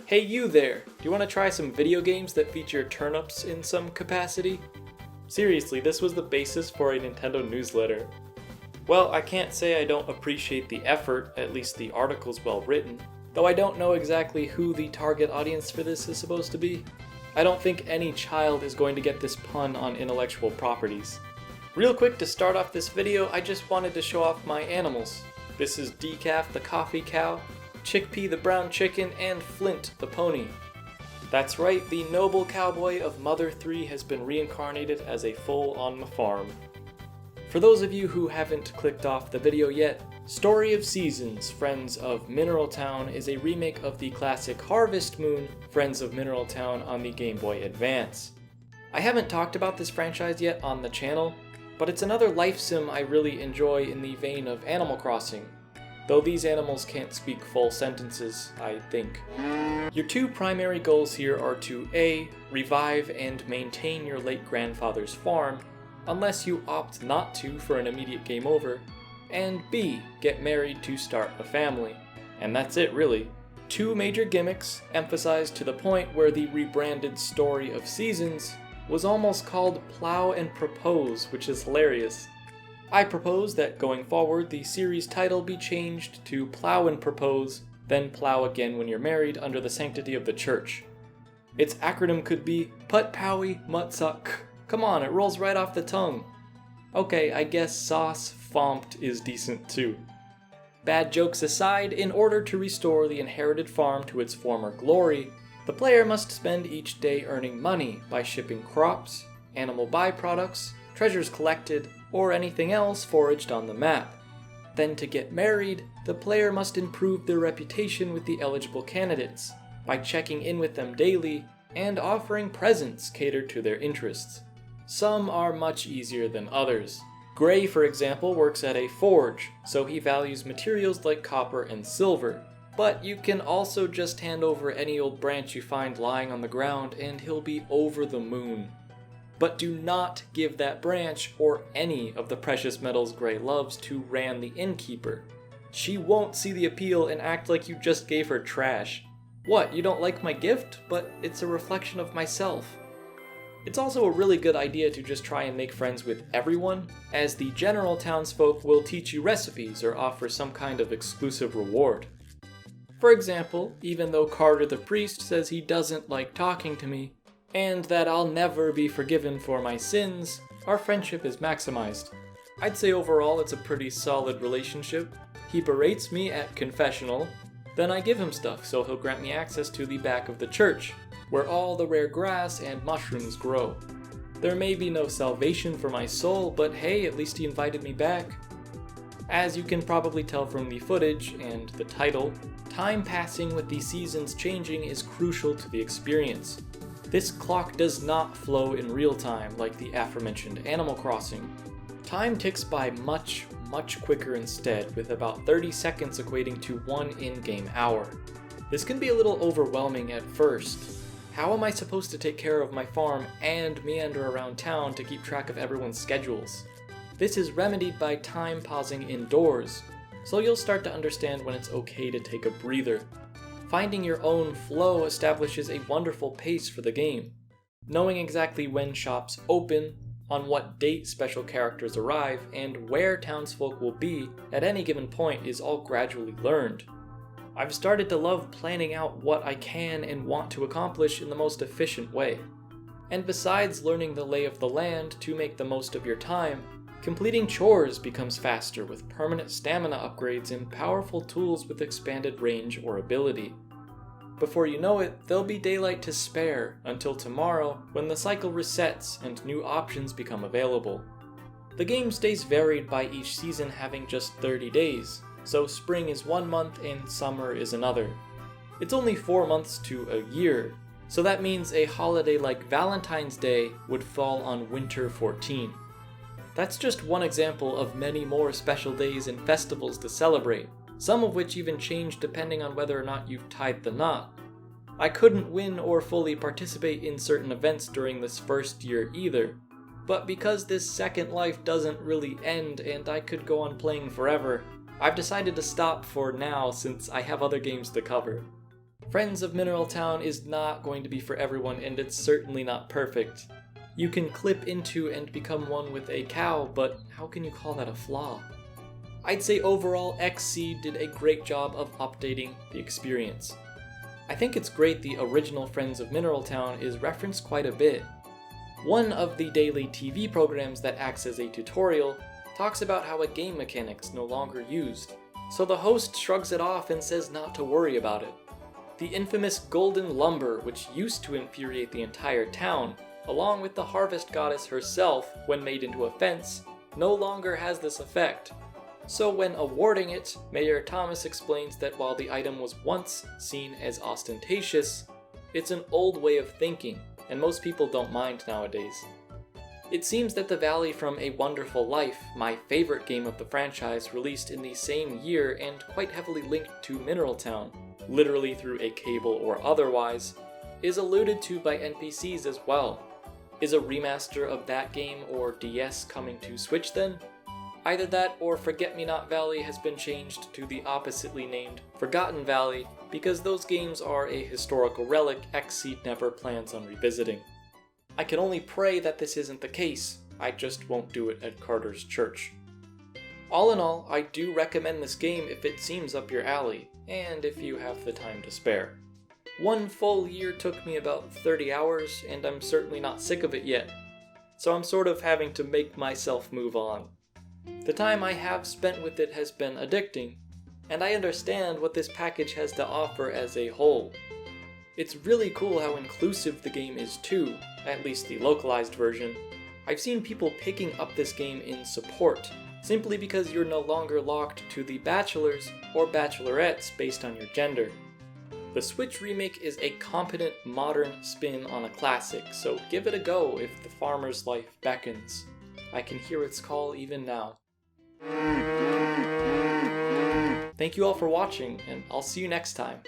Hey you there! Do you want to try some video games that feature turnips in some capacity? Seriously, this was the basis for a Nintendo newsletter. Well, I can't say I don't appreciate the effort, at least the article's well written, though I don't know exactly who the target audience for this is supposed to be. I don't think any child is going to get this pun on intellectual properties. Real quick to start off this video, I just wanted to show off my animals. This is Decaf the coffee cow, Chickpea the brown chicken, and Flint the pony. That's right, the noble cowboy of Mother 3 has been reincarnated as a foal on the farm. For those of you who haven't clicked off the video yet, Story of Seasons, Friends of Mineral Town is a remake of the classic Harvest Moon, Friends of Mineral Town on the Game Boy Advance. I haven't talked about this franchise yet on the channel, but it's another life sim I really enjoy in the vein of Animal Crossing. Though these animals can't speak full sentences, I think. Your two primary goals here are to A. Revive and maintain your late grandfather's farm, unless you opt not to for an immediate game over, and B. Get married to start a family. And that's it really. Two major gimmicks emphasized to the point where the rebranded Story of Seasons was almost called Plow and Propose, which is hilarious. I propose that going forward the series title be changed to Plow and Propose, then Plow Again When You're Married under the sanctity of the church. Its acronym could be Put Powie Mutsuck. Come on, it rolls right off the tongue. Okay, I guess Sauce FoMT is decent too. Bad jokes aside, in order to restore the inherited farm to its former glory, the player must spend each day earning money by shipping crops, animal byproducts, treasures collected, or anything else foraged on the map. Then to get married, the player must improve their reputation with the eligible candidates by checking in with them daily and offering presents catered to their interests. Some are much easier than others. Gray, for example, works at a forge, so he values materials like copper and silver. But you can also just hand over any old branch you find lying on the ground and he'll be over the moon. But do not give that branch or any of the precious metals Gray loves to Ran the innkeeper. She won't see the appeal and act like you just gave her trash. What, you don't like my gift? But it's a reflection of myself. It's also a really good idea to just try and make friends with everyone, as the general townsfolk will teach you recipes or offer some kind of exclusive reward. For example, even though Carter the priest says he doesn't like talking to me, and that I'll never be forgiven for my sins, our friendship is maximized. I'd say overall it's a pretty solid relationship. He berates me at confessional, then I give him stuff so he'll grant me access to the back of the church, where all the rare grass and mushrooms grow. There may be no salvation for my soul, but hey, at least he invited me back. As you can probably tell from the footage and the title, time passing with the seasons changing is crucial to the experience. This clock does not flow in real time like the aforementioned Animal Crossing. Time ticks by much quicker instead, with about 30 seconds equating to 1 in-game hour. This can be a little overwhelming at first. How am I supposed to take care of my farm and meander around town to keep track of everyone's schedules? This is remedied by time pausing indoors, so you'll start to understand when it's okay to take a breather. Finding your own flow establishes a wonderful pace for the game. Knowing exactly when shops open, on what date special characters arrive, and where townsfolk will be at any given point is all gradually learned. I've started to love planning out what I can and want to accomplish in the most efficient way. And besides learning the lay of the land to make the most of your time, completing chores becomes faster with permanent stamina upgrades and powerful tools with expanded range or ability. Before you know it, there'll be daylight to spare until tomorrow when the cycle resets and new options become available. The game stays varied by each season having just 30 days, so spring is 1 month and summer is another. It's only 4 months to a year, so that means a holiday like Valentine's Day would fall on winter 14. That's just one example of many more special days and festivals to celebrate, some of which even change depending on whether or not you've tied the knot. I couldn't win or fully participate in certain events during this first year either, but because this second life doesn't really end and I could go on playing forever, I've decided to stop for now since I have other games to cover. Friends of Mineral Town is not going to be for everyone, and it's certainly not perfect. You can clip into and become one with a cow, but how can you call that a flaw? I'd say overall XSEED did a great job of updating the experience. I think it's great the original Friends of Mineral Town is referenced quite a bit. One of the daily TV programs that acts as a tutorial talks about how a game mechanic's no longer used, so the host shrugs it off and says not to worry about it. The infamous golden lumber, which used to infuriate the entire town, along with the harvest goddess herself when made into a fence, no longer has this effect. So when awarding it, Mayor Thomas explains that while the item was once seen as ostentatious, it's an old way of thinking, and most people don't mind nowadays. It seems that the Valley from A Wonderful Life, my favorite game of the franchise, released in the same year and quite heavily linked to Mineral Town, literally through a cable or otherwise, is alluded to by NPCs as well. Is a remaster of that game or DS coming to Switch then? Either that or Forget-Me-Not Valley has been changed to the oppositely named Forgotten Valley because those games are a historical relic XSEED never plans on revisiting. I can only pray that this isn't the case. I just won't do it at Carter's church. All in all, I do recommend this game if it seems up your alley, and if you have the time to spare. 1 full year took me about 30 hours, and I'm certainly not sick of it yet, so I'm sort of having to make myself move on. The time I have spent with it has been addicting, and I understand what this package has to offer as a whole. It's really cool how inclusive the game is too, at least the localized version. I've seen people picking up this game in support, simply because you're no longer locked to the bachelors or bachelorettes based on your gender. The Switch remake is a competent modern spin on a classic, so give it a go if the farmer's life beckons. I can hear its call even now. Thank you all for watching, and I'll see you next time.